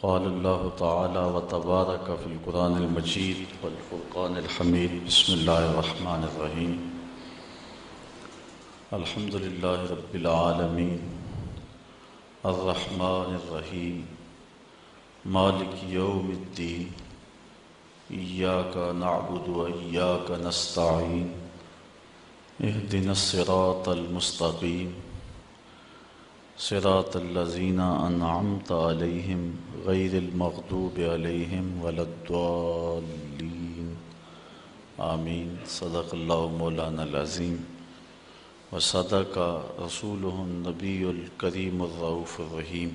قال الله تعالى وتبارك في القرآن المجيد والفرقان الحميد. بسم الله الرحمن الرحيم. الحمد لله رب العالمين الرحمن الرحيم مالك يوم الدين إياك نعبد وإياك نستعين اهدنا الصراط المستقيم صراط الذين أنعمت عليهم غير المغضوب عليهم ولا الضالين آمين. صدق الله مولانا العظيم وصدق رسوله النبي الكريم الرؤوف الرحيم.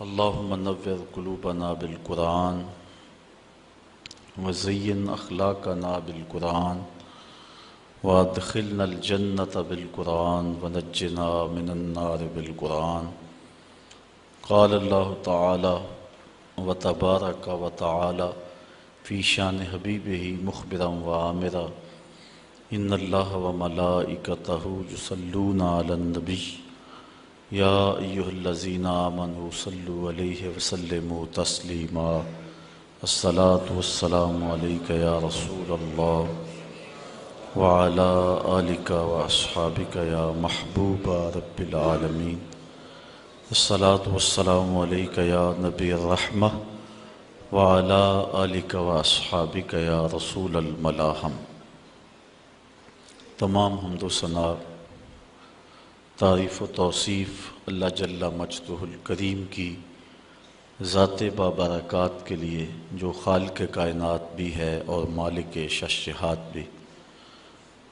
اللهم نور قلوبنا بالقرآن وزين أخلاقنا بالقرآن وادخلنا الجنة بالقرآن ونجنا من النار بالقرآن. قال الله تعالى وتبارك وتعالى في شان حبيبه مخبرا وآمرا إن الله وملائكته يصلون على النبي يا أيها الذين آمنوا صلوا عليه وسلموا تسليما. الصلاة والسلام عليك يا رسول الله وعلى آلك وأصحابك يا محبوب رب العالمين. الصلاة والسلام عليك يا نبي الرحمة وعلى آلك وأصحابك يا رسول الملاحم. تمام حمد و ثنا تعریف و توصیف اللہ جل مجدہ الکریم کی ذات بابرکات کے لیے جو خالق کائنات بھی ہے اور مالک ششہات بھی.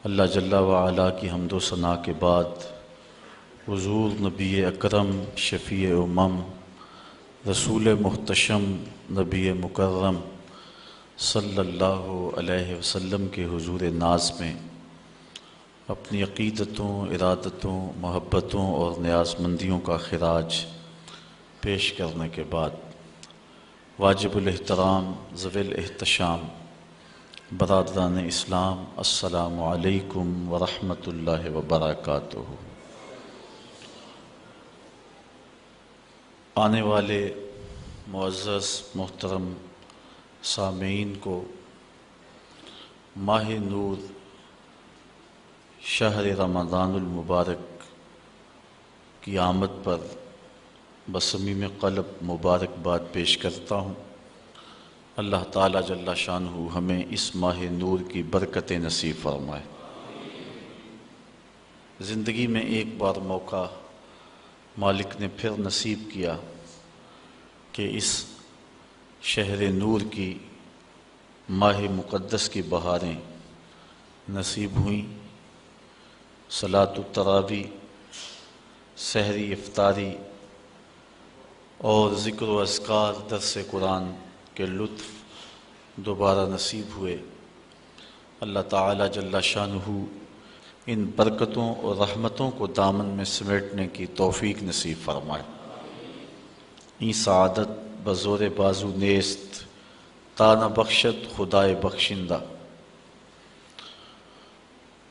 اللہ جل وعلا کی حمد و ثنا کے بعد حضور نبی اکرم شفیع امم رسول محتشم نبی مکرم صلی اللہ علیہ وسلم کے حضور ناز میں اپنی عقیدتوں، ارادتوں، محبتوں اور نیاز مندیوں کا خراج پیش کرنے کے بعد واجب الاحترام ذوی الاحتشام برادران اسلام، السلام علیکم ورحمۃ اللہ وبرکاتہ. آنے والے معزز محترم سامعین کو ماہ نور شہر رمضان المبارک کی آمد پر بصمیم قلب مبارکباد پیش کرتا ہوں. اللہ تعالیٰ جل شانہ ہمیں اس ماہ نور کی برکت نصیب فرمائے. زندگی میں ایک بار موقع مالک نے پھر نصیب کیا کہ اس شہر نور کی ماہ مقدس کی بہاریں نصیب ہوئیں. صلاۃ التراویح، سحری افطاری اور ذکر و اذکار، درس قرآن کے لطف دوبارہ نصیب ہوئے. اللہ تعالیٰ جل شانہ ان برکتوں اور رحمتوں کو دامن میں سمیٹنے کی توفیق نصیب فرمائے. این سعادت بزور بازو نیست تا نہ بخشد خدائے بخشندہ.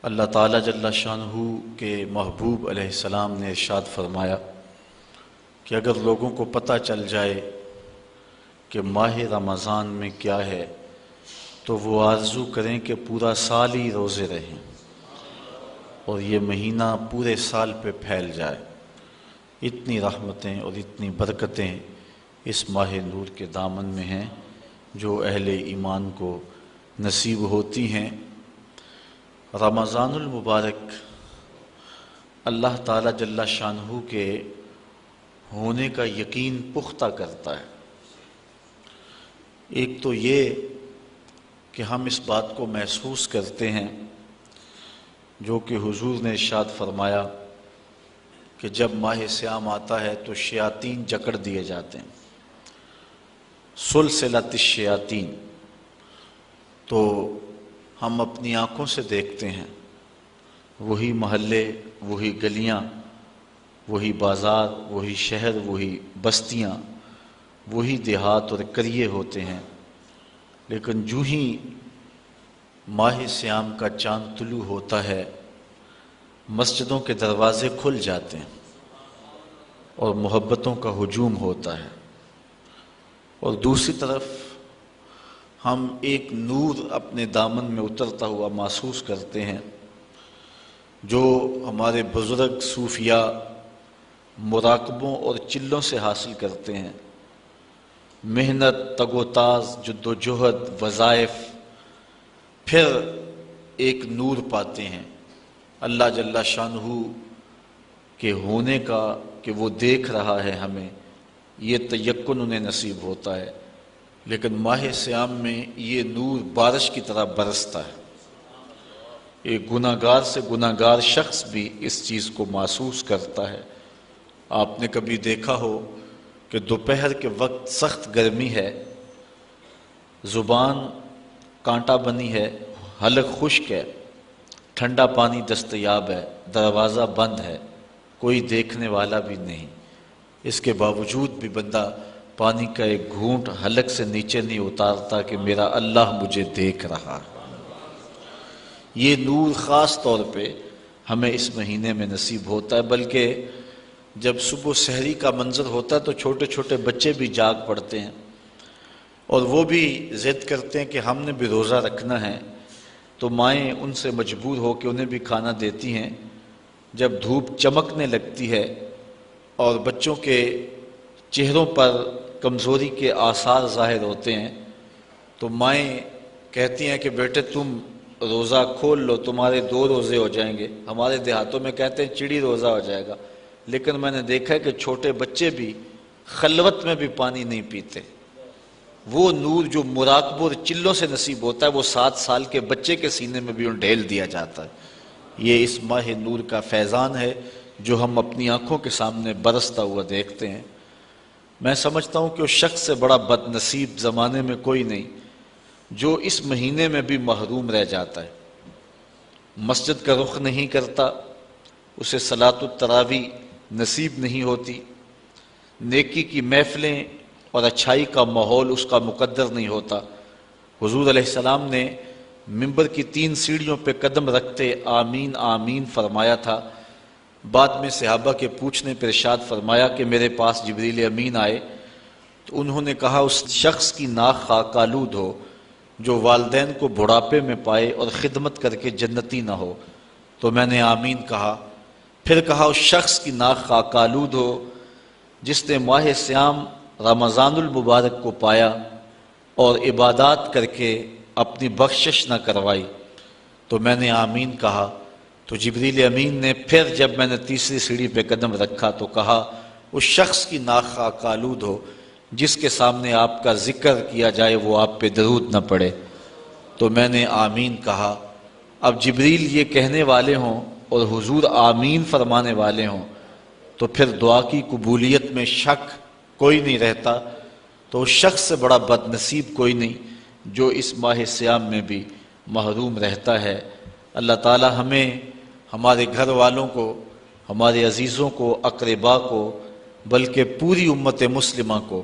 اللہ تعالیٰ جل شانہ کے محبوب علیہ السلام نے ارشاد فرمایا کہ اگر لوگوں کو پتہ چل جائے کہ ماہ رمضان میں کیا ہے تو وہ آرزو کریں کہ پورا سال ہی روزے رہیں اور یہ مہینہ پورے سال پہ پھیل جائے. اتنی رحمتیں اور اتنی برکتیں اس ماہ نور کے دامن میں ہیں جو اہل ایمان کو نصیب ہوتی ہیں. رمضان المبارک اللہ تعالیٰ جل شانہ کے ہونے کا یقین پختہ کرتا ہے. ایک تو یہ کہ ہم اس بات کو محسوس کرتے ہیں جو کہ حضور نے ارشاد فرمایا کہ جب ماہ صیام آتا ہے تو شیاطین جکڑ دیے جاتے ہیں. سلسلۃ الشیاطین. تو ہم اپنی آنکھوں سے دیکھتے ہیں وہی محلے، وہی گلیاں، وہی بازار، وہی شہر، وہی بستیاں، وہی دیہات اور قریے ہوتے ہیں. لیکن جو ہی ماہ صیام کا چاند طلوع ہوتا ہے مسجدوں کے دروازے کھل جاتے ہیں اور محبتوں کا ہجوم ہوتا ہے. اور دوسری طرف ہم ایک نور اپنے دامن میں اترتا ہوا محسوس کرتے ہیں جو ہمارے بزرگ صوفیاء مراقبوں اور چلوں سے حاصل کرتے ہیں، محنت، تگ و تاز، جد و جہد، وظائف، پھر ایک نور پاتے ہیں اللہ جل شانہ کے ہونے کا، کہ وہ دیکھ رہا ہے ہمیں، یہ تیقن انہیں نصیب ہوتا ہے۔ لیکن ماہ صیام میں یہ نور بارش کی طرح برستا ہے، ایک گناہ گار سے گناہ گار شخص بھی اس چیز کو محسوس کرتا ہے۔ آپ نے کبھی دیکھا ہو کہ دوپہر کے وقت سخت گرمی ہے، زبان کانٹا بنی ہے، حلق خشک ہے، ٹھنڈا پانی دستیاب ہے، دروازہ بند ہے، کوئی دیکھنے والا بھی نہیں، اس کے باوجود بھی بندہ پانی کا ایک گھونٹ حلق سے نیچے نہیں اتارتا کہ میرا اللہ مجھے دیکھ رہا ہے۔ یہ نور خاص طور پہ ہمیں اس مہینے میں نصیب ہوتا ہے، بلکہ جب صبح سحری کا منظر ہوتا ہے تو چھوٹے چھوٹے بچے بھی جاگ پڑتے ہیں اور وہ بھی ضد کرتے ہیں کہ ہم نے بھی روزہ رکھنا ہے، تو مائیں ان سے مجبور ہو کے انہیں بھی کھانا دیتی ہیں۔ جب دھوپ چمکنے لگتی ہے اور بچوں کے چہروں پر کمزوری کے آثار ظاہر ہوتے ہیں تو مائیں کہتی ہیں کہ بیٹے تم روزہ کھول لو، تمہارے 2 روزے ہو جائیں گے۔ ہمارے دیہاتوں میں کہتے ہیں چڑی روزہ ہو جائے گا، لیکن میں نے دیکھا ہے کہ چھوٹے بچے بھی خلوت میں بھی پانی نہیں پیتے۔ وہ نور جو مراقبوں اور چلوں سے نصیب ہوتا ہے وہ 7 سال کے بچے کے سینے میں بھی ڈھیل دیا جاتا ہے۔ یہ اس ماہ نور کا فیضان ہے جو ہم اپنی آنکھوں کے سامنے برستا ہوا دیکھتے ہیں۔ میں سمجھتا ہوں کہ اس شخص سے بڑا بد نصیب زمانے میں کوئی نہیں جو اس مہینے میں بھی محروم رہ جاتا ہے، مسجد کا رخ نہیں کرتا، اسے صلاۃ التراویح نصیب نہیں ہوتی، نیکی کی محفلیں اور اچھائی کا ماحول اس کا مقدر نہیں ہوتا۔ حضور علیہ السلام نے منبر کی 3 سیڑھیوں پہ قدم رکھتے آمین آمین فرمایا تھا۔ بعد میں صحابہ کے پوچھنے پر ارشاد فرمایا کہ میرے پاس جبریل امین آئے تو انہوں نے کہا اس شخص کی ناک خاک آلود ہو جو والدین کو بڑھاپے میں پائے اور خدمت کر کے جنتی نہ ہو، تو میں نے آمین کہا۔ پھر کہا اس شخص کی ناک خاک آلود ہو جس نے ماہ صیام رمضان المبارک کو پایا اور عبادات کر کے اپنی بخشش نہ کروائی، تو میں نے آمین کہا۔ تو جبریل امین نے پھر جب میں نے 3ری سیڑھی پہ قدم رکھا تو کہا اس شخص کی ناک خاک آلود ہو جس کے سامنے آپ کا ذکر کیا جائے وہ آپ پہ درود نہ پڑے، تو میں نے آمین کہا۔ اب جبریل یہ کہنے والے ہوں اور حضور آمین فرمانے والے ہوں تو پھر دعا کی قبولیت میں شک کوئی نہیں رہتا، تو اس شخص سے بڑا بد نصیب کوئی نہیں جو اس ماہ صیام میں بھی محروم رہتا ہے۔ اللہ تعالی ہمیں، ہمارے گھر والوں کو، ہمارے عزیزوں کو، اقربا کو، بلکہ پوری امت مسلمہ کو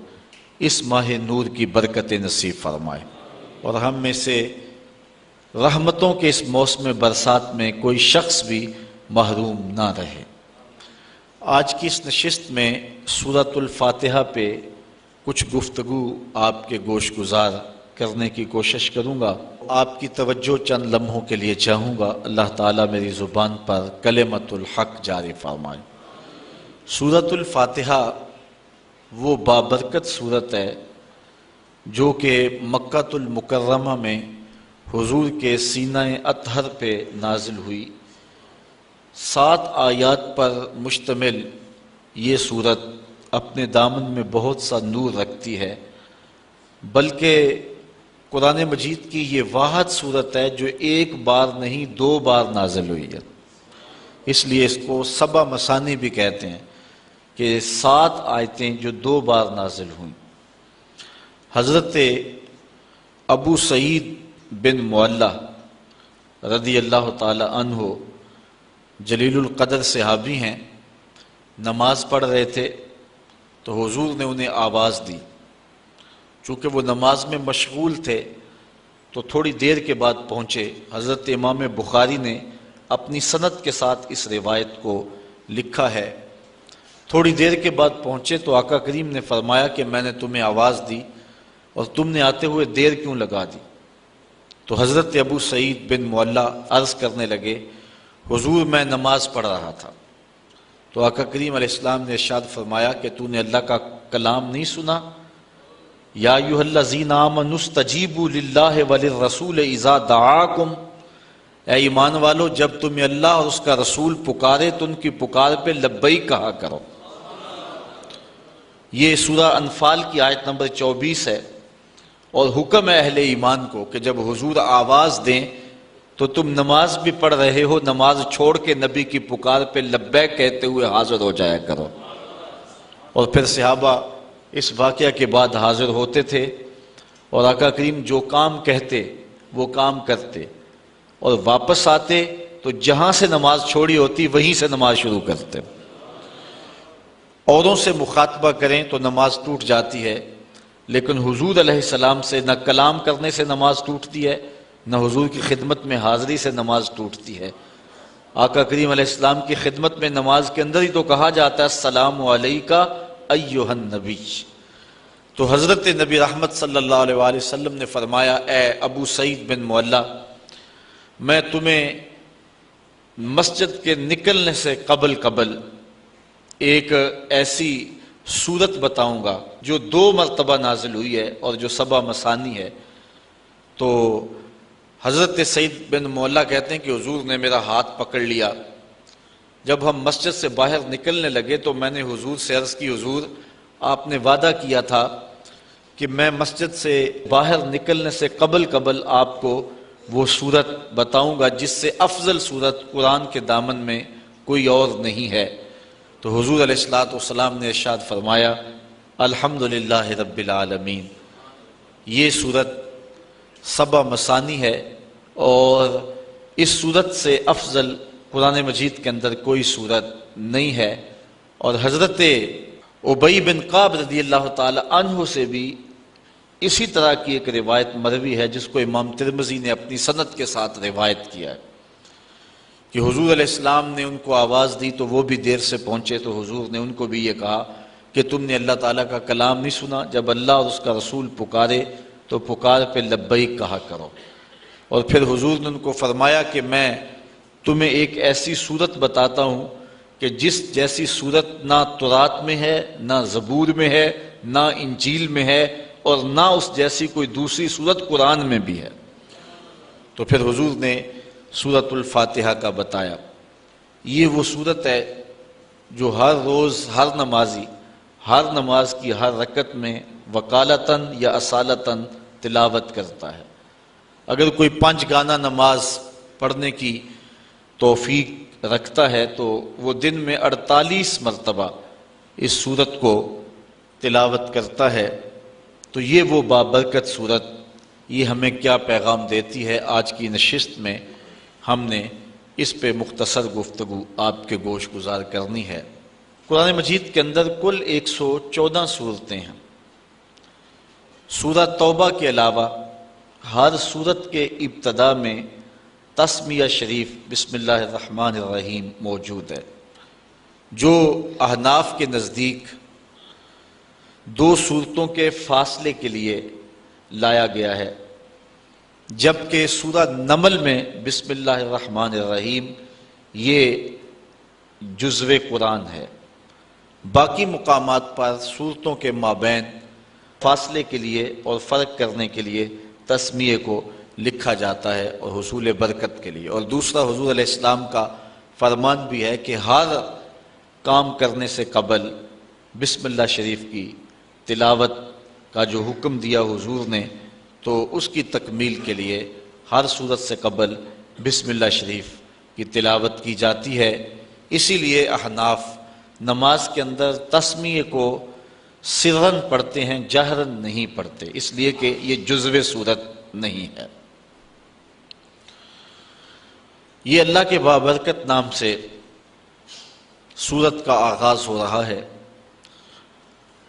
اس ماہ نور کی برکت نصیب فرمائے اور ہم میں سے رحمتوں کے اس موسم برسات میں کوئی شخص بھی محروم نہ رہے۔ آج کی اس نشست میں سورۃ الفاتحہ پہ کچھ گفتگو آپ کے گوش گزار کرنے کی کوشش کروں گا۔ آپ کی توجہ چند لمحوں کے لیے چاہوں گا، اللہ تعالیٰ میری زبان پر کلمۃ الحق جاری فرمائے۔ سورۃ الفاتحہ وہ بابرکت سورت ہے جو کہ مکہ المکرمہ میں حضور کے سینہ اطہر پہ نازل ہوئی۔ 7 آیات پر مشتمل یہ سورت اپنے دامن میں بہت سا نور رکھتی ہے، بلکہ قرآن مجید کی یہ واحد سورت ہے جو 1 بار نہیں 2 بار نازل ہوئی ہے، اس لیے اس کو 7 مثانی بھی کہتے ہیں کہ 7 آیتیں جو 2 بار نازل ہوئیں۔ حضرت ابو سعید بن معلہ رضی اللہ تعالی عنہ جلیل القدر صحابی ہیں، نماز پڑھ رہے تھے تو حضور نے انہیں آواز دی۔ چونکہ وہ نماز میں مشغول تھے تو تھوڑی دیر کے بعد پہنچے۔ حضرت امام بخاری نے اپنی سند کے ساتھ اس روایت کو لکھا ہے۔ تھوڑی دیر کے بعد پہنچے تو آقا کریم نے فرمایا کہ میں نے تمہیں آواز دی اور تم نے آتے ہوئے دیر کیوں لگا دی؟ تو حضرت ابو سعید بن معلیٰ عرض کرنے لگے حضور میں نماز پڑھ رہا تھا، تو آقا کریم علیہ السلام نے ارشاد فرمایا کہ تو نے اللہ کا کلام نہیں سنا؟ یا ایھا الذین آمنوا استجیبوا للہ وللرسول اذا دعاکم، اے ایمان والو جب تمہیں اللہ اور اس کا رسول پکارے تو ان کی پکار پہ لبیک کہا کرو۔ یہ سورہ انفال کی آیت نمبر 24 ہے، اور حکم ہے اہل ایمان کو کہ جب حضور آواز دیں تو تم نماز بھی پڑھ رہے ہو، نماز چھوڑ کے نبی کی پکار پہ لبیک کہتے ہوئے حاضر ہو جایا کرو۔ اور پھر صحابہ اس واقعہ کے بعد حاضر ہوتے تھے اور آقا کریم جو کام کہتے وہ کام کرتے، اور واپس آتے تو جہاں سے نماز چھوڑی ہوتی وہیں سے نماز شروع کرتے۔ اوروں سے مخاطبہ کریں تو نماز ٹوٹ جاتی ہے، لیکن حضور علیہ السلام سے نہ کلام کرنے سے نماز ٹوٹتی ہے، نہ حضور کی خدمت میں حاضری سے نماز ٹوٹتی ہے۔ آقا کریم علیہ السلام کی خدمت میں نماز کے اندر ہی تو کہا جاتا ہے السلام علیکہ ایھا النبی۔ تو حضرت نبی رحمت صلی اللہ علیہ وآلہ وسلم نے فرمایا اے ابو سعید بن معلیٰ، میں تمہیں مسجد کے نکلنے سے قبل ایک ایسی سورت بتاؤں گا جو 2 مرتبہ نازل ہوئی ہے اور جو 7 مثانی ہے۔ تو حضرت سعید بن معلیٰ کہتے ہیں کہ حضور نے میرا ہاتھ پکڑ لیا، جب ہم مسجد سے باہر نکلنے لگے تو میں نے حضور سے عرض کی حضور آپ نے وعدہ کیا تھا کہ میں مسجد سے باہر نکلنے سے قبل آپ کو وہ سورت بتاؤں گا جس سے افضل سورت قرآن کے دامن میں کوئی اور نہیں ہے۔ تو حضور علیہ الصلوۃ والسلام نے ارشاد فرمایا الحمدللہ رب العالمین۔ یہ سورت 7 مثانی ہے، اور اس سورت سے افضل قرآن مجید کے اندر کوئی سورت نہیں ہے۔ اور حضرت ابی بن کعب رضی اللہ تعالی عنہ سے بھی اسی طرح کی ایک روایت مروی ہے جس کو امام ترمذی نے اپنی سند کے ساتھ روایت کیا ہے کہ حضور علیہ السلام نے ان کو آواز دی تو وہ بھی دیر سے پہنچے، تو حضور نے ان کو بھی یہ کہا کہ تم نے اللہ تعالیٰ کا کلام نہیں سنا؟ جب اللہ اور اس کا رسول پکارے تو پکار پہ لبیک کہا کرو۔ اور پھر حضور نے ان کو فرمایا کہ میں تمہیں ایک ایسی صورت بتاتا ہوں کہ جس جیسی صورت نہ تورات میں ہے، نہ زبور میں ہے، نہ انجیل میں ہے، اور نہ اس جیسی کوئی دوسری صورت قرآن میں بھی ہے۔ تو پھر حضور نے سورۃ الفاتحہ کا بتایا۔ یہ وہ صورت ہے جو ہر روز ہر نمازی ہر نماز کی ہر رکعت میں وقالتاً یا اصالتاً تلاوت کرتا ہے۔ اگر کوئی 5 گانا نماز پڑھنے کی توفیق رکھتا ہے تو وہ دن میں 48 مرتبہ اس سورت کو تلاوت کرتا ہے۔ تو یہ وہ بابرکت سورت، یہ ہمیں کیا پیغام دیتی ہے؟ آج کی نشست میں ہم نے اس پہ مختصر گفتگو آپ کے گوش گزار کرنی ہے۔ قرآن مجید کے اندر کل 114 صورتیں ہیں۔ سورہ توبہ کے علاوہ ہر سورت کے ابتدا میں تسمیہ شریف بسم اللہ الرحمن الرحیم موجود ہے، جو احناف کے نزدیک 2 سورتوں کے فاصلے کے لیے لایا گیا ہے، جبکہ سورہ نمل میں بسم اللہ الرحمن الرحیم یہ جزو قرآن ہے۔ باقی مقامات پر صورتوں کے مابین فاصلے کے لیے اور فرق کرنے کے لیے تسمیہ کو لکھا جاتا ہے اور حصول برکت کے لیے۔ اور دوسرا حضور علیہ السلام کا فرمان بھی ہے کہ ہر کام کرنے سے قبل بسم اللہ شریف کی تلاوت کا جو حکم دیا حضور نے، تو اس کی تکمیل کے لیے ہر صورت سے قبل بسم اللہ شریف کی تلاوت کی جاتی ہے۔ اسی لیے احناف نماز کے اندر تسمیہ کو سرن پڑھتے ہیں، جہرن نہیں پڑھتے، اس لیے کہ یہ جزو صورت نہیں ہے۔ یہ اللہ کے بابرکت نام سے سورت کا آغاز ہو رہا ہے،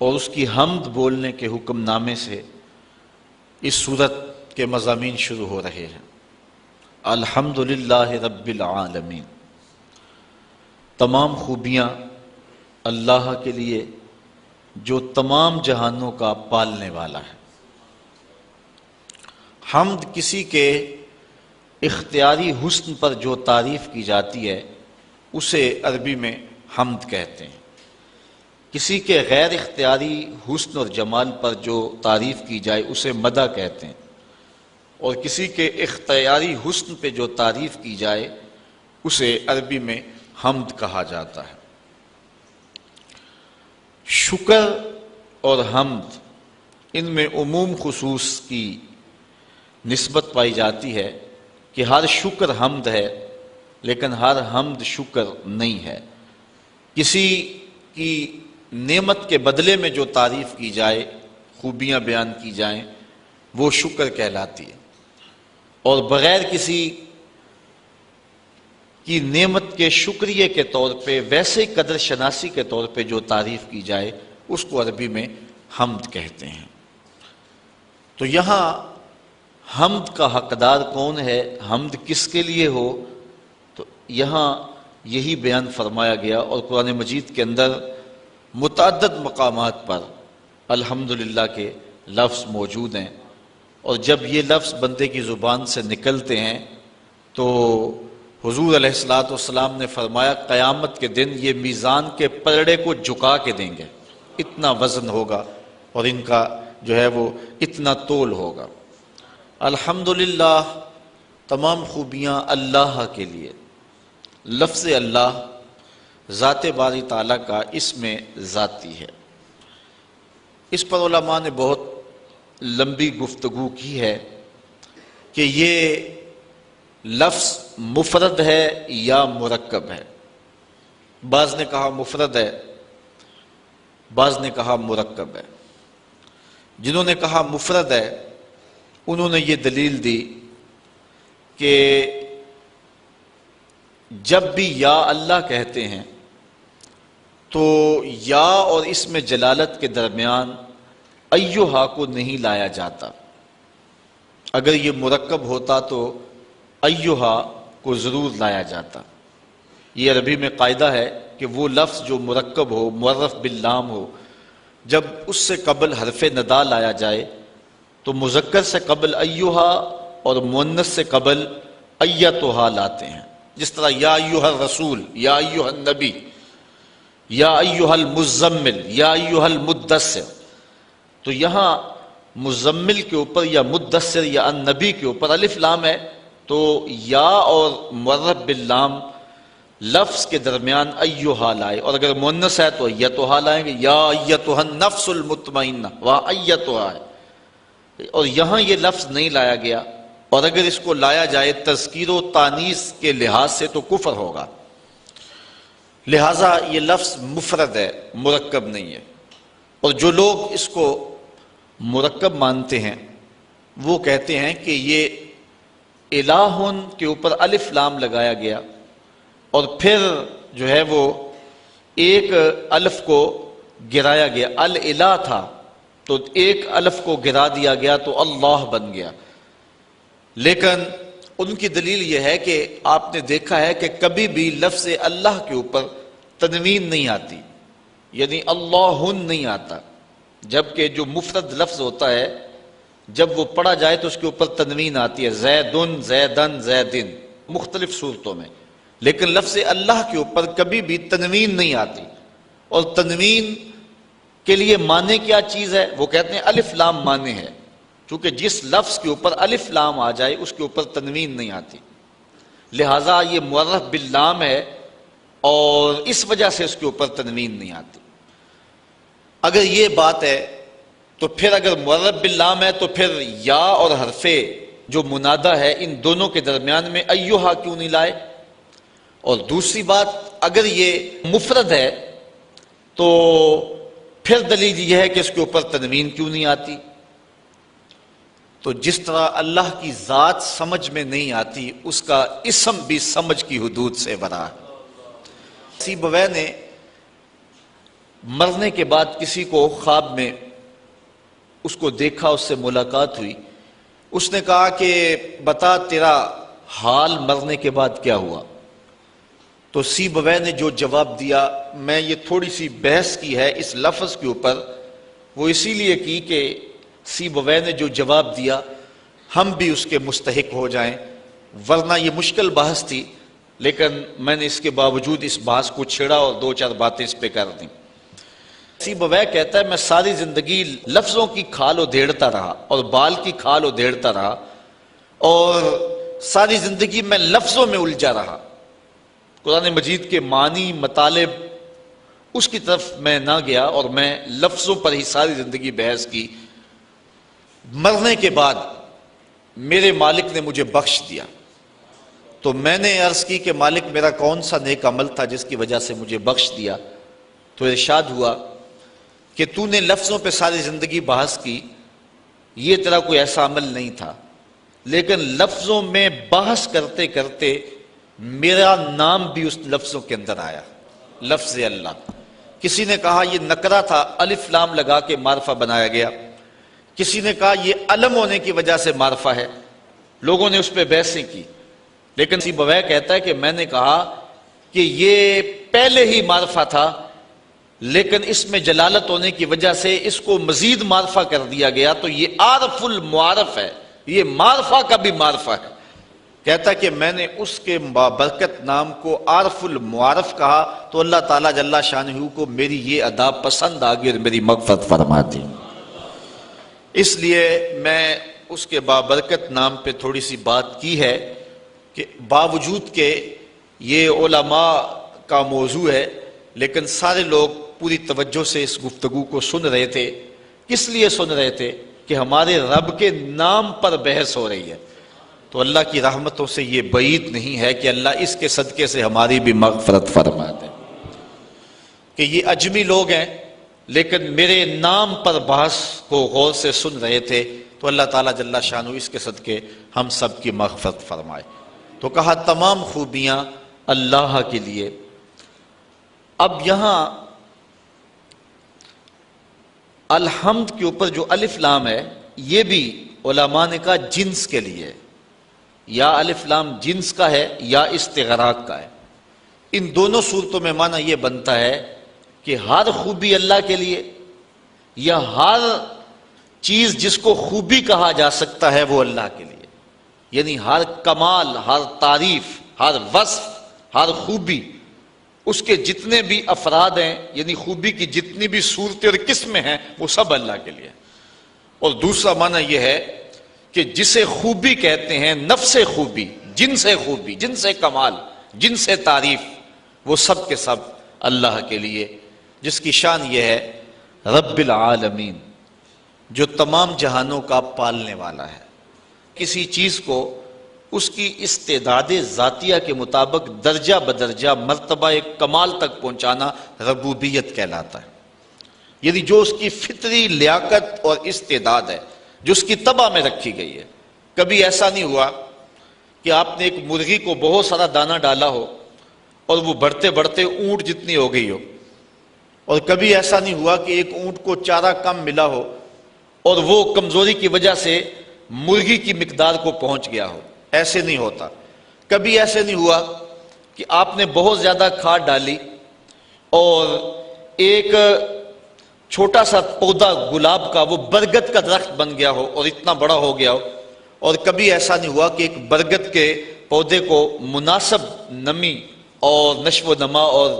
اور اس کی حمد بولنے کے حکم نامے سے اس سورت کے مضامین شروع ہو رہے ہیں۔ الحمدللہ رب العالمین، تمام خوبیاں اللہ کے لیے جو تمام جہانوں کا پالنے والا ہے۔ حمد کسی کے اختیاری حسن پر جو تعریف کی جاتی ہے اسے عربی میں حمد کہتے ہیں۔ کسی کے غیر اختیاری حسن اور جمال پر جو تعریف کی جائے اسے مدح کہتے ہیں، اور کسی کے اختیاری حسن پہ جو تعریف کی جائے اسے عربی میں حمد کہا جاتا ہے۔ شکر اور حمد ان میں عموم خصوص کی نسبت پائی جاتی ہے کہ ہر شکر حمد ہے لیکن ہر حمد شکر نہیں ہے۔ کسی کی نعمت کے بدلے میں جو تعریف کی جائے، خوبیاں بیان کی جائیں، وہ شکر کہلاتی ہے، اور بغیر کسی کی نعمت کے شکریہ کے طور پہ ویسے قدر شناسی کے طور پہ جو تعریف کی جائے اس کو عربی میں حمد کہتے ہیں۔ تو یہاں حمد کا حقدار کون ہے، حمد کس کے لیے ہو، تو یہاں یہی بیان فرمایا گیا، اور قرآن مجید کے اندر متعدد مقامات پر الحمدللہ کے لفظ موجود ہیں، اور جب یہ لفظ بندے کی زبان سے نکلتے ہیں تو حضور علیہ السلام نے فرمایا قیامت کے دن یہ میزان کے پلڑے کو جھکا کے دیں گے، اتنا وزن ہوگا اور ان کا جو ہے وہ اتنا تول ہوگا۔ الحمدللہ تمام خوبیاں اللہ کے لیے۔ لفظ اللہ ذات باری تعالیٰ کا اس میں ذاتی ہے۔ اس پر علماء نے بہت لمبی گفتگو کی ہے کہ یہ لفظ مفرد ہے یا مرکب ہے۔ بعض نے کہا مفرد ہے، بعض نے کہا مرکب ہے۔ جنہوں نے کہا مفرد ہے انہوں نے یہ دلیل دی کہ جب بھی یا اللہ کہتے ہیں تو یا اور اس میں جلالت کے درمیان ایہا کو نہیں لایا جاتا۔ اگر یہ مرکب ہوتا تو ایہا کو ضرور لایا جاتا۔ یہ عربی میں قاعدہ ہے کہ وہ لفظ جو مرکب ہو، معرف باللام ہو، جب اس سے قبل حرف ندا لایا جائے تو مذکر سے قبل ایہا اور مؤنث سے قبل ایتھا لاتے ہیں۔ جس طرح یا ایہا الرسول، یا ایہا النبی، یا ایہا المزمل، یا ایہا المدثر، تو یہاں مزمل کے اوپر یا مدثر یا النبی کے اوپر الف لام ہے، تو یا اور معرف باللام لفظ کے درمیان ایہا لائے، اور اگر مؤنث ہے تو ایتھا لائیں گے، یا ایتھا النفس المطمئنہ، وہاں ایتھا ہے، اور یہاں یہ لفظ نہیں لایا گیا، اور اگر اس کو لایا جائے تذکیر و تانیث کے لحاظ سے تو کفر ہوگا، لہٰذا یہ لفظ مفرد ہے، مرکب نہیں ہے۔ اور جو لوگ اس کو مرکب مانتے ہیں وہ کہتے ہیں کہ یہ الہن کے اوپر الف لام لگایا گیا، اور پھر جو ہے وہ ایک الف کو گرایا گیا، الہ تھا تو ایک الف کو گرا دیا گیا تو اللہ بن گیا۔ لیکن ان کی دلیل یہ ہے کہ آپ نے دیکھا ہے کہ کبھی بھی لفظ اللہ کے اوپر تنوین نہیں آتی، یعنی اللہن نہیں آتا، جبکہ جو مفرد لفظ ہوتا ہے جب وہ پڑھا جائے تو اس کے اوپر تنوین آتی ہے، زیدن، زیدن، زیدن، مختلف صورتوں میں، لیکن لفظ اللہ کے اوپر کبھی بھی تنوین نہیں آتی۔ اور تنوین کے لیے معنی کیا چیز ہے؟ وہ کہتے ہیں الف لام معنی ہے، چونکہ جس لفظ کے اوپر الف لام آ جائے اس کے اوپر تنوین نہیں آتی، لہٰذا یہ معرف باللام ہے اور اس وجہ سے اس کے اوپر تنوین نہیں آتی۔ اگر یہ بات ہے تو پھر اگر معرف باللام ہے تو پھر یا اور حرف جو منادہ ہے ان دونوں کے درمیان میں ایہا کیوں نہیں لائے؟ اور دوسری بات، اگر یہ مفرد ہے تو پھر دلیل یہ ہے کہ اس کے اوپر تنوین کیوں نہیں آتی؟ تو جس طرح اللہ کی ذات سمجھ میں نہیں آتی، اس کا اسم بھی سمجھ کی حدود سے برا ہے۔ سیبویہ نے مرنے کے بعد کسی کو خواب میں اس کو دیکھا، اس سے ملاقات ہوئی، اس نے کہا کہ بتا تیرا حال مرنے کے بعد کیا ہوا؟ تو سیبویہ نے جو جواب دیا، میں یہ تھوڑی سی بحث کی ہے اس لفظ کے اوپر، وہ اسی لیے کی کہ سیبویہ نے جو جواب دیا ہم بھی اس کے مستحق ہو جائیں، ورنہ یہ مشکل بحث تھی، لیکن میں نے اس کے باوجود اس بحث کو چھیڑا اور دو چار باتیں اس پہ کر دیں۔ سیبویہ کہتا ہے میں ساری زندگی لفظوں کی کھال ادھیڑتا رہا اور بال کی کھال ادھیڑتا رہا، اور ساری زندگی میں لفظوں میں الجھا رہا، قرآن مجید کے معنی مطالب اس کی طرف میں نہ گیا، اور میں لفظوں پر ہی ساری زندگی بحث کی۔ مرنے کے بعد میرے مالک نے مجھے بخش دیا، تو میں نے عرض کی کہ مالک میرا کون سا نیک عمل تھا جس کی وجہ سے مجھے بخش دیا؟ تو ارشاد ہوا کہ تو نے لفظوں پہ ساری زندگی بحث کی، یہ تیرا کوئی ایسا عمل نہیں تھا، لیکن لفظوں میں بحث کرتے کرتے میرا نام بھی اس لفظوں کے اندر آیا، لفظ اللہ۔ کسی نے کہا یہ نکرہ تھا، الف لام لگا کے معرفہ بنایا گیا، کسی نے کہا یہ علم ہونے کی وجہ سے معرفہ ہے، لوگوں نے اس پہ بحثیں کی، لیکن سیبویہ کہتا ہے کہ میں نے کہا کہ یہ پہلے ہی معرفہ تھا، لیکن اس میں جلالت ہونے کی وجہ سے اس کو مزید معرفہ کر دیا گیا، تو یہ عارف المعارف ہے، یہ معرفہ کا بھی معرفہ ہے۔ کہتا کہ میں نے اس کے بابرکت نام کو عارف المعارف کہا، تو اللہ تعالیٰ جل شانہ کو میری یہ ادا پسند آ گئی اور میری مغفرت فرما دی۔ اس لیے میں اس کے بابرکت نام پہ تھوڑی سی بات کی ہے کہ باوجود کہ یہ علماء کا موضوع ہے، لیکن سارے لوگ پوری توجہ سے اس گفتگو کو سن رہے تھے۔ کس لیے سن رہے تھے؟ کہ ہمارے رب کے نام پر بحث ہو رہی ہے، تو اللہ کی رحمتوں سے یہ بعید نہیں ہے کہ اللہ اس کے صدقے سے ہماری بھی مغفرت فرما دے کہ یہ اجمی لوگ ہیں لیکن میرے نام پر بحث کو غور سے سن رہے تھے، تو اللہ تعالیٰ جل شانہ اس کے صدقے ہم سب کی مغفرت فرمائے۔ تو کہا تمام خوبیاں اللہ کے لیے۔ اب یہاں الحمد کے اوپر جو الف لام ہے، یہ بھی علماء نے کہا جنس کے لیے، یا الف لام جنس کا ہے یا استغراق کا ہے۔ ان دونوں صورتوں میں معنی یہ بنتا ہے کہ ہر خوبی اللہ کے لیے، یا ہر چیز جس کو خوبی کہا جا سکتا ہے وہ اللہ کے لیے، یعنی ہر کمال، ہر تعریف، ہر وصف، ہر خوبی، اس کے جتنے بھی افراد ہیں، یعنی خوبی کی جتنی بھی صورتیں اور قسمیں ہیں، وہ سب اللہ کے لیے۔ اور دوسرا معنی یہ ہے کہ جسے خوبی کہتے ہیں، نفس خوبی، جنس خوبی، جنس کمال، جنس تعریف، وہ سب کے سب اللہ کے لیے، جس کی شان یہ ہے رب العالمین، جو تمام جہانوں کا پالنے والا ہے۔ کسی چیز کو اس کی استعداد ذاتیہ کے مطابق درجہ بدرجہ مرتبہ کمال تک پہنچانا ربوبیت کہلاتا ہے، یعنی جو اس کی فطری لیاقت اور استعداد ہے، جو اس کی طبع میں رکھی گئی ہے۔ کبھی ایسا نہیں ہوا کہ آپ نے ایک مرغی کو بہت سارا دانہ ڈالا ہو اور وہ بڑھتے بڑھتے اونٹ جتنی ہو گئی ہو، اور کبھی ایسا نہیں ہوا کہ ایک اونٹ کو چارہ کم ملا ہو اور وہ کمزوری کی وجہ سے مرغی کی مقدار کو پہنچ گیا ہو، ایسے نہیں ہوتا۔ کبھی ایسے نہیں ہوا کہ آپ نے بہت زیادہ کھاد ڈالی اور ایک چھوٹا سا پودا گلاب کا وہ برگد کا درخت بن گیا ہو اور اتنا بڑا ہو گیا ہو، اور کبھی ایسا نہیں ہوا کہ ایک برگد کے پودے کو مناسب نمی اور نشو و نما اور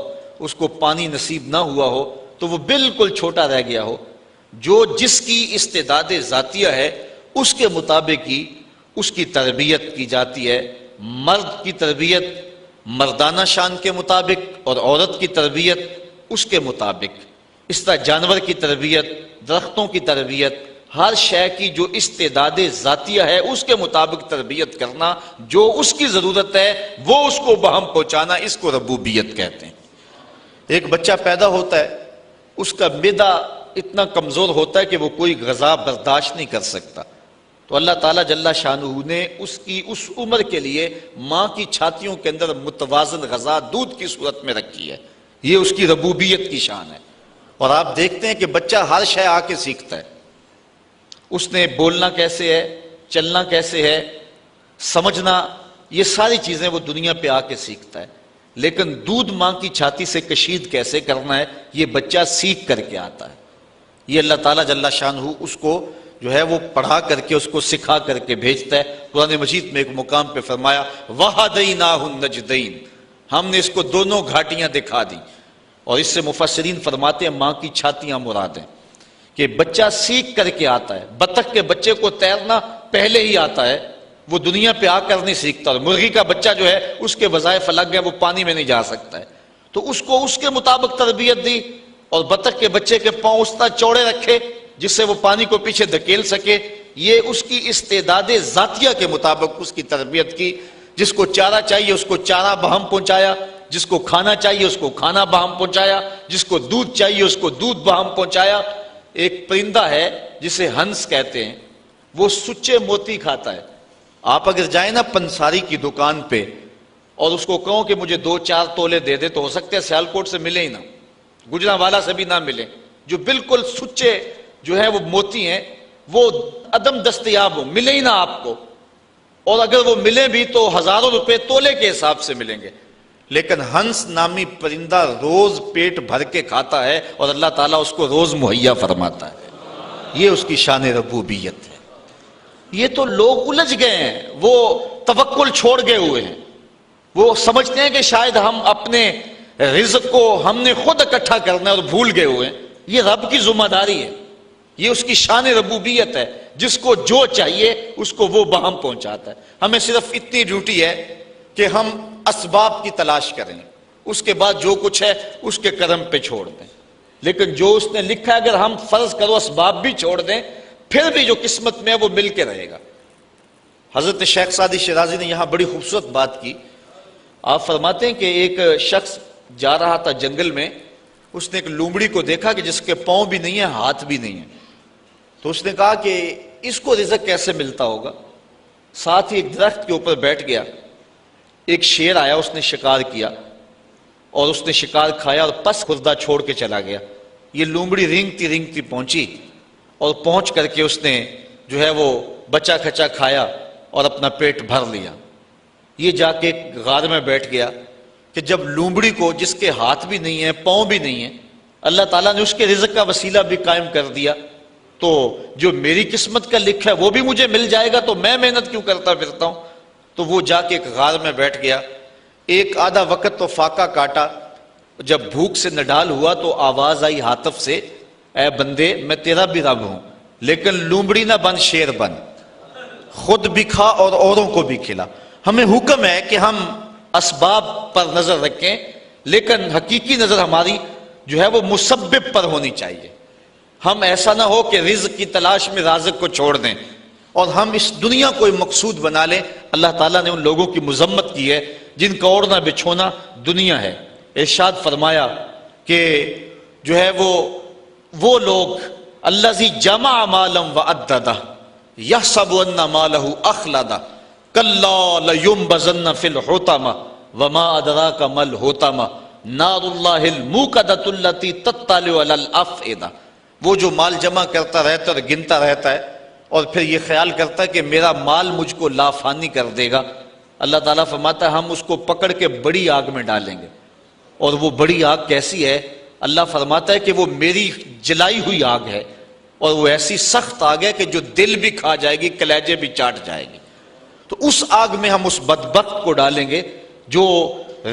اس کو پانی نصیب نہ ہوا ہو تو وہ بالکل چھوٹا رہ گیا ہو۔ جو جس کی استعداد ذاتیہ ہے اس کے مطابق ہی اس کی تربیت کی جاتی ہے۔ مرد کی تربیت مردانہ شان کے مطابق اور عورت کی تربیت اس کے مطابق، اس طرح جانور کی تربیت، درختوں کی تربیت، ہر شے کی جو استعداد ذاتیہ ہے اس کے مطابق تربیت کرنا، جو اس کی ضرورت ہے وہ اس کو بہم پہنچانا، اس کو ربوبیت کہتے ہیں۔ ایک بچہ پیدا ہوتا ہے، اس کا معدہ اتنا کمزور ہوتا ہے کہ وہ کوئی غذا برداشت نہیں کر سکتا، تو اللہ تعالیٰ جل شانہ نے اس کی اس عمر کے لیے ماں کی چھاتیوں کے اندر متوازن غذا دودھ کی صورت میں رکھی ہے۔ یہ اس کی ربوبیت کی شان ہے۔ اور آپ دیکھتے ہیں کہ بچہ ہر شے آ کے سیکھتا ہے، اس نے بولنا کیسے ہے، چلنا کیسے ہے، سمجھنا، یہ ساری چیزیں وہ دنیا پہ آ کے سیکھتا ہے، لیکن دودھ ماں کی چھاتی سے کشید کیسے کرنا ہے یہ بچہ سیکھ کر کے آتا ہے۔ یہ اللہ تعالیٰ جل شانہ اس کو جو ہے وہ پڑھا کر کے اس کو سکھا کر کے بھیجتا ہے۔ قرآن مجید میں ایک مقام پہ فرمایا وَهَدَيْنَاهُ النَّجْدَيْنِ، ہم نے اس کو دونوں گھاٹیاں دکھا دی۔ اور اس سے مفسرین فرماتے ہیں ماں کی چھاتیاں مراد ہیں کہ بچہ سیکھ کر کے آتا ہے۔ بطخ کے بچے کو تیرنا پہلے ہی آتا ہے، وہ دنیا پہ آ کر نہیں سیکھتا۔ اور مرغی کا بچہ جو ہے اس کے وظائف الگ ہیں، وہ پانی میں نہیں جا سکتا ہے، تو اس کو اس کے مطابق تربیت دی۔ اور بطخ کے بچے کے پاؤں اس طرح چوڑے رکھے جس سے وہ پانی کو پیچھے دھکیل سکے۔ یہ اس کی استعداد ذاتیہ کے مطابق اس کی تربیت کی۔ جس کو چارہ چاہیے اس کو چارہ بہم پہنچایا، جس کو کھانا چاہیے اس کو کھانا بہم پہنچایا، جس کو دودھ چاہیے اس کو دودھ بہم پہنچایا۔ ایک پرندہ ہے جسے ہنس کہتے ہیں، وہ سچے موتی کھاتا ہے۔ آپ اگر جائیں نا پنساری کی دکان پہ اور اس کو کہو کہ مجھے 2-4 تولے دے دے، تو ہو سکتا ہے سیالکوٹ سے ملے ہی نہ، گجرانوالا سے بھی نہ ملے۔ جو بالکل سچے جو ہے وہ موتی ہیں وہ عدم دستیاب ہو، ملے ہی نہ آپ کو، اور اگر وہ ملے بھی تو ہزاروں روپے تولے کے حساب سے ملیں گے۔ لیکن ہنس نامی پرندہ روز پیٹ بھر کے کھاتا ہے اور اللہ تعالیٰ اس کو روز مہیا فرماتا ہے۔ یہ اس کی شان ربوبیت ہے۔ یہ تو لوگ الجھ گئے ہیں، وہ توکل چھوڑ گئے ہوئے ہیں، وہ سمجھتے ہیں کہ شاید ہم اپنے رزق کو ہم نے خود اکٹھا کرنا ہے اور بھول گئے ہوئے ہیں۔ یہ رب کی ذمہ داری ہے، یہ اس کی شان ربوبیت ہے، جس کو جو چاہیے اس کو وہ بہم پہنچاتا ہے۔ ہمیں صرف اتنی ڈیوٹی ہے کہ ہم اسباب کی تلاش کریں، اس کے بعد جو کچھ ہے اس کے کرم پہ چھوڑ دیں۔ لیکن جو اس نے لکھا ہے اگر ہم فرض کرو اسباب بھی چھوڑ دیں پھر بھی جو قسمت میں ہے وہ مل کے رہے گا۔ حضرت شیخ سعدی شیرازی نے یہاں بڑی خوبصورت بات کی۔ آپ فرماتے ہیں کہ ایک شخص جا رہا تھا جنگل میں، اس نے ایک لومڑی کو دیکھا کہ جس کے پاؤں بھی نہیں ہیں ہاتھ بھی نہیں ہیں، تو اس نے کہا کہ اس کو رزق کیسے ملتا ہوگا۔ ساتھ ہی ایک درخت کے اوپر بیٹھ گیا، ایک شیر آیا، اس نے شکار کیا اور اس نے شکار کھایا اور پس خوردہ چھوڑ کے چلا گیا۔ یہ لومڑی رینگتی رینگتی پہنچی اور پہنچ کر کے اس نے جو ہے وہ بچا کھچا کھایا اور اپنا پیٹ بھر لیا۔ یہ جا کے ایک غار میں بیٹھ گیا کہ جب لومڑی کو جس کے ہاتھ بھی نہیں ہیں پاؤں بھی نہیں ہیں اللہ تعالیٰ نے اس کے رزق کا وسیلہ بھی قائم کر دیا، تو جو میری قسمت کا لکھا ہے وہ بھی مجھے مل جائے گا، تو میں محنت کیوں کرتا پھرتا ہوں۔ تو وہ جا کے ایک غار میں بیٹھ گیا، ایک آدھا وقت تو فاقہ کاٹا۔ جب بھوک سے نڈال ہوا تو آواز آئی ہاتف سے، اے بندے میں تیرا بھی رب ہوں، لیکن لومڑی نہ بن شیر بن، خود بھی کھا اور اوروں کو بھی کھلا۔ ہمیں حکم ہے کہ ہم اسباب پر نظر رکھیں، لیکن حقیقی نظر ہماری جو ہے وہ مسبب پر ہونی چاہیے۔ ہم ایسا نہ ہو کہ رزق کی تلاش میں رازق کو چھوڑ دیں اور ہم اس دنیا کو مقصود بنا لیں۔ اللہ تعالیٰ نے ان لوگوں کی مذمت کی ہے جن کا اوڑھنا بچھونا دنیا ہے۔ ارشاد فرمایا کہ جو ہے وہ لوگ الذی جمع مالا وعددہ یحسب ان مالہ اخلدہ کلا لینبذن فی الحطمہ وما ادراک ما الحطمہ نار اللہ الموقدۃ التی تطلع علی الافئدہ۔ وہ جو مال جمع کرتا رہتا ہے اور گنتا رہتا ہے اور پھر یہ خیال کرتا ہے کہ میرا مال مجھ کو لافانی کر دے گا، اللہ تعالیٰ فرماتا ہے ہم اس کو پکڑ کے بڑی آگ میں ڈالیں گے۔ اور وہ بڑی آگ کیسی ہے؟ اللہ فرماتا ہے کہ وہ میری جلائی ہوئی آگ ہے، اور وہ ایسی سخت آگ ہے کہ جو دل بھی کھا جائے گی، کلیجے بھی چاٹ جائے گی۔ تو اس آگ میں ہم اس بدبخت کو ڈالیں گے جو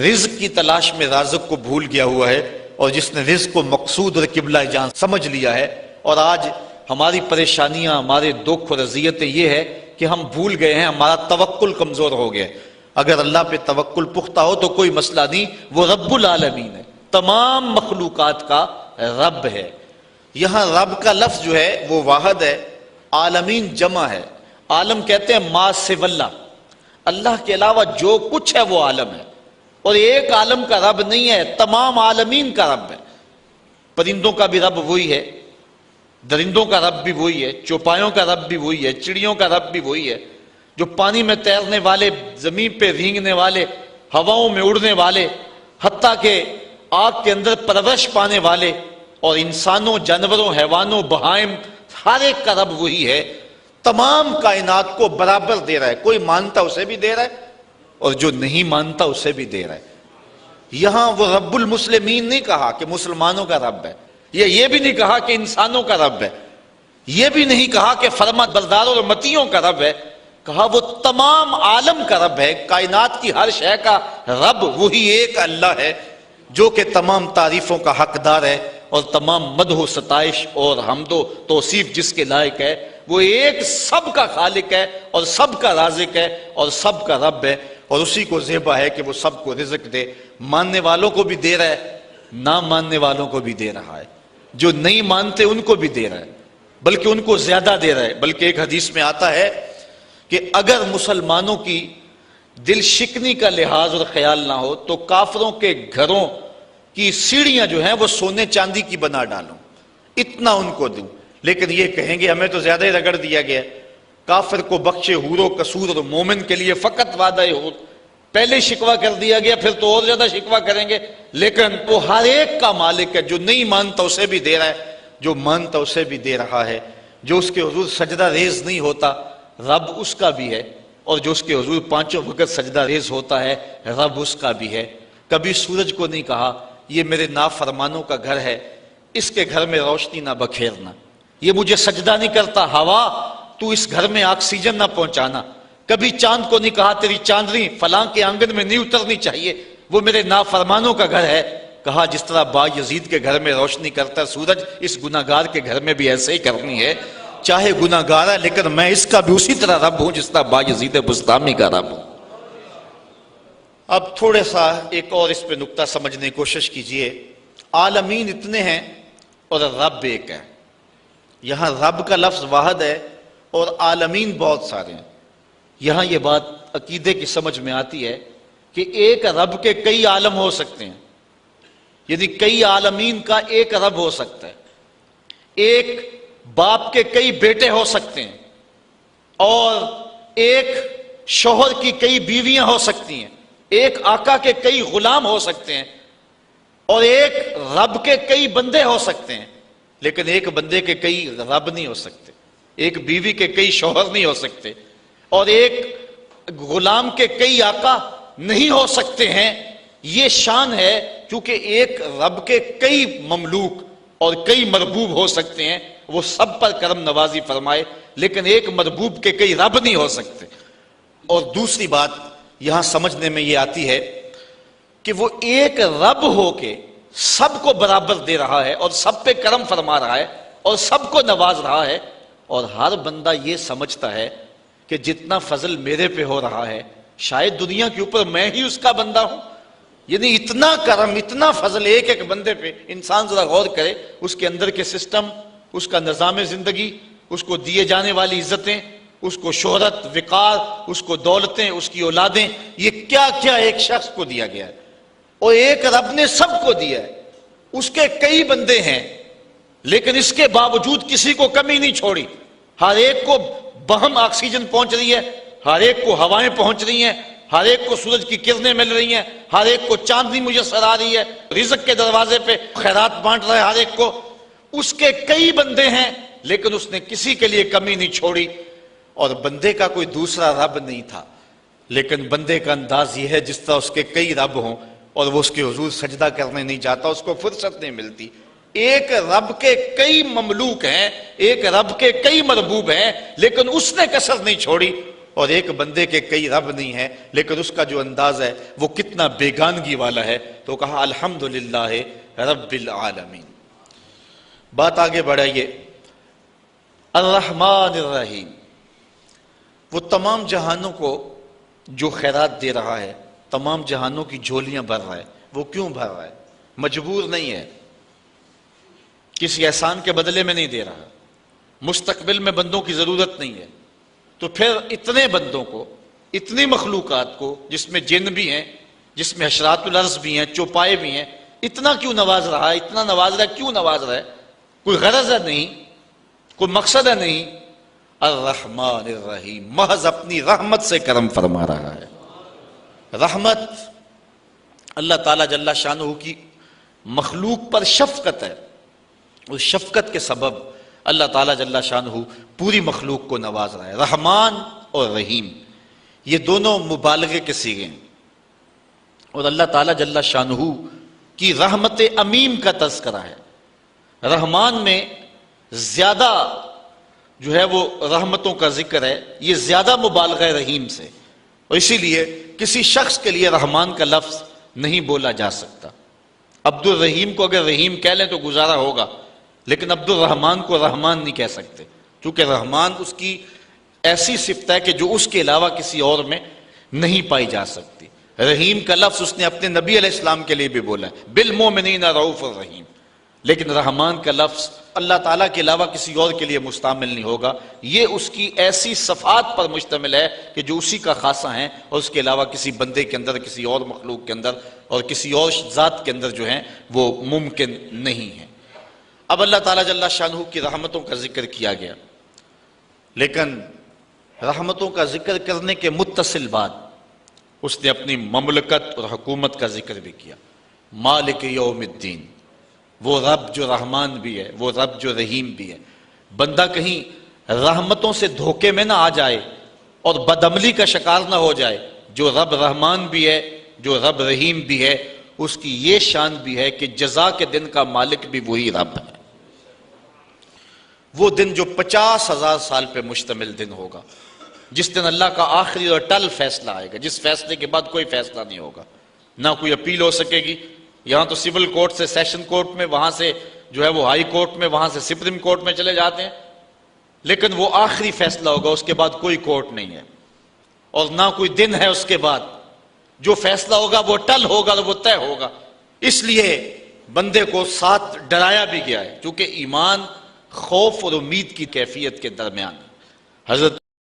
رزق کی تلاش میں رازق کو بھول گیا ہوا ہے، اور جس نے رزق کو مقصود اور قبلہ جان سمجھ لیا ہے۔ اور آج ہماری پریشانیاں، ہمارے دکھ اور اذیتیں یہ ہے کہ ہم بھول گئے ہیں، ہمارا توکل کمزور ہو گیا ہے۔ اگر اللہ پہ توکل پختہ ہو تو کوئی مسئلہ نہیں، وہ رب العالمین ہے، تمام مخلوقات کا رب ہے۔ یہاں رب کا لفظ جو ہے وہ واحد ہے، عالمین جمع ہے۔ عالم کہتے ہیں ما سوی اللہ، اللہ کے علاوہ جو کچھ ہے وہ عالم ہے، اور ایک عالم کا رب نہیں ہے، تمام عالمین کا رب ہے۔ پرندوں کا بھی رب وہی ہے، درندوں کا رب بھی وہی ہے، چوپایوں کا رب بھی وہی ہے، چڑیوں کا رب بھی وہی ہے، جو پانی میں تیرنے والے، زمین پہ رینگنے والے، ہواؤں میں اڑنے والے، حتیٰ کہ آگ کے اندر پرورش پانے والے، اور انسانوں، جانوروں، حیوانوں، بہائم، ہر ایک کا رب وہی ہے۔ تمام کائنات کو برابر دے رہا ہے، کوئی مانتا اسے بھی دے رہا ہے اور جو نہیں مانتا اسے بھی دے رہا ہے۔ یہاں وہ رب المسلمین نہیں کہا کہ مسلمانوں کا رب ہے، یہ بھی نہیں کہا کہ انسانوں کا رب ہے، یہ بھی نہیں کہا کہ فرما برداروں اور متیوں کا رب ہے، کہا وہ تمام عالم کا رب ہے، کائنات کی ہر شے کا رب وہی ایک اللہ ہے جو کہ تمام تعریفوں کا حقدار ہے اور تمام مدح و ستائش اور حمد و توصیف جس کے لائق ہے، وہ ایک سب کا خالق ہے اور سب کا رازق ہے اور سب کا رب ہے، اور اسی کو زیبا ہے کہ وہ سب کو رزق دے، ماننے والوں کو بھی دے رہا ہے، نہ ماننے والوں کو بھی دے رہا ہے، جو نہیں مانتے ان کو بھی دے رہا ہے، بلکہ ان کو زیادہ دے رہا ہے۔ بلکہ ایک حدیث میں آتا ہے کہ اگر مسلمانوں کی دل شکنی کا لحاظ اور خیال نہ ہو تو کافروں کے گھروں کی سیڑھیاں جو ہیں وہ سونے چاندی کی بنا ڈالوں، اتنا ان کو دوں، لیکن یہ کہیں گے ہمیں تو زیادہ ہی رگڑ دیا گیا، کافر کو بخشے حور و قصور اور مومن کے لیے فقط وعدہ حور، پہلے شکوہ کر دیا گیا، پھر تو اور زیادہ شکوہ کریں گے، لیکن وہ ہر ایک کا مالک ہے، جو نہیں مانتا اسے بھی دے رہا ہے، جو مانتا اسے بھی دے رہا ہے، جو اس کے حضور سجدہ ریز نہیں ہوتا رب اس کا بھی ہے، اور جو اس کے حضور پانچوں وقت سجدہ ریز ہوتا ہے رب اس کا بھی ہے۔ کبھی سورج کو نہیں کہا یہ میرے نافرمانوں کا گھر ہے، اس کے گھر میں روشنی نہ بکھیرنا، یہ مجھے سجدہ نہیں کرتا، ہوا تو اس گھر میں آکسیجن نہ پہنچانا۔ کبھی چاند کو نہیں کہا تیری چاندنی فلاں کے آنگن میں نہیں اترنی چاہیے، وہ میرے نافرمانوں کا گھر ہے، کہا جس طرح با یزید کے گھر میں روشنی کرتا ہے سورج، اس گناہگار کے گھر میں بھی ایسے ہی کرنی ہے، چاہے گناہگار ہے لیکن میں اس کا بھی اسی طرح رب ہوں جس طرح با یزید بستامی کا رب ہوں۔ اب تھوڑا سا ایک اور اس پہ نکتہ سمجھنے کی کوشش کیجئے، عالمین اتنے ہیں اور رب ایک ہے، یہاں رب کا لفظ واحد ہے اور عالمین بہت سارے ہیں۔ یہاں یہ بات عقیدے کی سمجھ میں آتی ہے کہ ایک رب کے کئی عالم ہو سکتے ہیں، یعنی کئی عالمین کا ایک رب ہو سکتا ہے، ایک باپ کے کئی بیٹے ہو سکتے ہیں، اور ایک شوہر کی کئی بیویاں ہو سکتی ہیں، ایک آقا کے کئی غلام ہو سکتے ہیں، اور ایک رب کے کئی بندے ہو سکتے ہیں، لیکن ایک بندے کے کئی رب نہیں ہو سکتے، ایک بیوی کے کئی شوہر نہیں ہو سکتے، اور ایک غلام کے کئی آقا نہیں ہو سکتے ہیں۔ یہ شان ہے کیونکہ ایک رب کے کئی مملوک اور کئی مربوب ہو سکتے ہیں، وہ سب پر کرم نوازی فرمائے، لیکن ایک مربوب کے کئی رب نہیں ہو سکتے۔ اور دوسری بات یہاں سمجھنے میں یہ آتی ہے کہ وہ ایک رب ہو کے سب کو برابر دے رہا ہے اور سب پہ کرم فرما رہا ہے اور سب کو نواز رہا ہے، اور ہر بندہ یہ سمجھتا ہے کہ جتنا فضل میرے پہ ہو رہا ہے شاید دنیا کے اوپر میں ہی اس کا بندہ ہوں، یعنی اتنا کرم اتنا فضل ایک ایک بندے پہ۔ انسان ذرا غور کرے اس کے اندر کے سسٹم، اس کا نظام زندگی، اس کو دیے جانے والی عزتیں، اس کو شہرت، وقار، اس کو دولتیں، اس کی اولادیں، یہ کیا کیا ایک شخص کو دیا گیا ہے، اور ایک رب نے سب کو دیا ہے۔ اس کے کئی بندے ہیں لیکن اس کے باوجود کسی کو کمی نہیں چھوڑی، ہر ایک کو بہم آکسیجن پہنچ رہی ہے، ہر ایک کو ہوائیں پہنچ رہی ہیں، ہر ایک کو سورج کی کرنیں مل رہی ہیں، ہر ایک کو چاندنی میسر آ رہی ہے، رزق کے دروازے پہ خیرات بانٹ رہا ہے ہر ایک کو۔ اس کے کئی بندے ہیں لیکن اس نے کسی کے لیے کمی نہیں چھوڑی، اور بندے کا کوئی دوسرا رب نہیں تھا، لیکن بندے کا انداز یہ ہے جس طرح اس کے کئی رب ہوں اور وہ اس کے حضور سجدہ کرنے نہیں جاتا، اس کو فرصت نہیں ملتی۔ ایک رب کے کئی مملوک ہیں، ایک رب کے کئی مربوب ہیں، لیکن اس نے کسر نہیں چھوڑی، اور ایک بندے کے کئی رب نہیں ہیں لیکن اس کا جو انداز ہے وہ کتنا بیگانگی والا ہے۔ تو کہا الحمدللہ رب العالمین۔ بات آگے بڑھائیے، الرحمن الرحیم، وہ تمام جہانوں کو جو خیرات دے رہا ہے، تمام جہانوں کی جھولیاں بھر رہا ہے۔ وہ کیوں بھر رہا ہے؟ مجبور نہیں ہے، کسی احسان کے بدلے میں نہیں دے رہا، مستقبل میں بندوں کی ضرورت نہیں ہے، تو پھر اتنے بندوں کو، اتنی مخلوقات کو، جس میں جن بھی ہیں، جس میں حشرات الارض بھی ہیں، چوپائے بھی ہیں، اتنا کیوں نواز رہا ہے؟ اتنا نواز رہا ہے، کیوں نواز رہا ہے؟ کوئی غرض ہے نہیں، کوئی مقصد ہے نہیں۔ الرحمن الرحیم، محض اپنی رحمت سے کرم فرما رہا ہے۔ رحمت اللہ تعالیٰ جل شانہ کی مخلوق پر شفقت ہے، اس شفقت کے سبب اللہ تعالیٰ جل شانہ پوری مخلوق کو نواز رہا ہے۔ رحمان اور رحیم یہ دونوں مبالغے کے صیغے ہیں، اور اللہ تعالیٰ جل شانہ کی رحمت عمیم کا تذکرہ ہے۔ رحمان میں زیادہ جو ہے وہ رحمتوں کا ذکر ہے، یہ زیادہ مبالغہ رحیم سے، اور اسی لیے کسی شخص کے لیے رحمان کا لفظ نہیں بولا جا سکتا۔ عبد الرحیم کو اگر رحیم کہہ لیں تو گزارا ہوگا، لیکن عبد الرحمان کو رحمان نہیں کہہ سکتے، کیونکہ رحمان اس کی ایسی صفت ہے کہ جو اس کے علاوہ کسی اور میں نہیں پائی جا سکتی۔ رحیم کا لفظ اس نے اپنے نبی علیہ السلام کے لیے بھی بولا ہے، بالمؤمنین رؤوف الرحیم، لیکن رحمان کا لفظ اللہ تعالیٰ کے علاوہ کسی اور کے لیے مستعمل نہیں ہوگا۔ یہ اس کی ایسی صفات پر مشتمل ہے کہ جو اسی کا خاصہ ہیں، اور اس کے علاوہ کسی بندے کے اندر، کسی اور مخلوق کے اندر اور کسی اور ذات کے اندر جو ہیں وہ ممکن نہیں ہے۔ اب اللہ تعالیٰ جل شانہ کی رحمتوں کا ذکر کیا گیا، لیکن رحمتوں کا ذکر کرنے کے متصل بعد اس نے اپنی مملکت اور حکومت کا ذکر بھی کیا۔ مالک یوم الدین، وہ رب جو رحمان بھی ہے، وہ رب جو رحیم بھی ہے۔ بندہ کہیں رحمتوں سے دھوکے میں نہ آ جائے اور بدعملی کا شکار نہ ہو جائے۔ جو رب رحمان بھی ہے، جو رب رحیم بھی ہے، اس کی یہ شان بھی ہے کہ جزا کے دن کا مالک بھی وہی رب ہے۔ وہ دن جو 50,000 سال پہ مشتمل دن ہوگا، جس دن اللہ کا آخری اور ٹل فیصلہ آئے گا، جس فیصلے کے بعد کوئی فیصلہ نہیں ہوگا، نہ کوئی اپیل ہو سکے گی۔ یہاں تو سول کورٹ سے سیشن کورٹ میں، وہاں سے جو ہے وہ ہائی کورٹ میں، وہاں سے سپریم کورٹ میں چلے جاتے ہیں، لیکن وہ آخری فیصلہ ہوگا، اس کے بعد کوئی کورٹ نہیں ہے اور نہ کوئی دن ہے اس کے بعد۔ جو فیصلہ ہوگا وہ ٹل ہوگا اور وہ طے ہوگا۔ اس لیے بندے کو ساتھ ڈرایا بھی گیا ہے، کیونکہ ایمان خوف اور امید کی کیفیت کے درمیان ہے۔ حضرت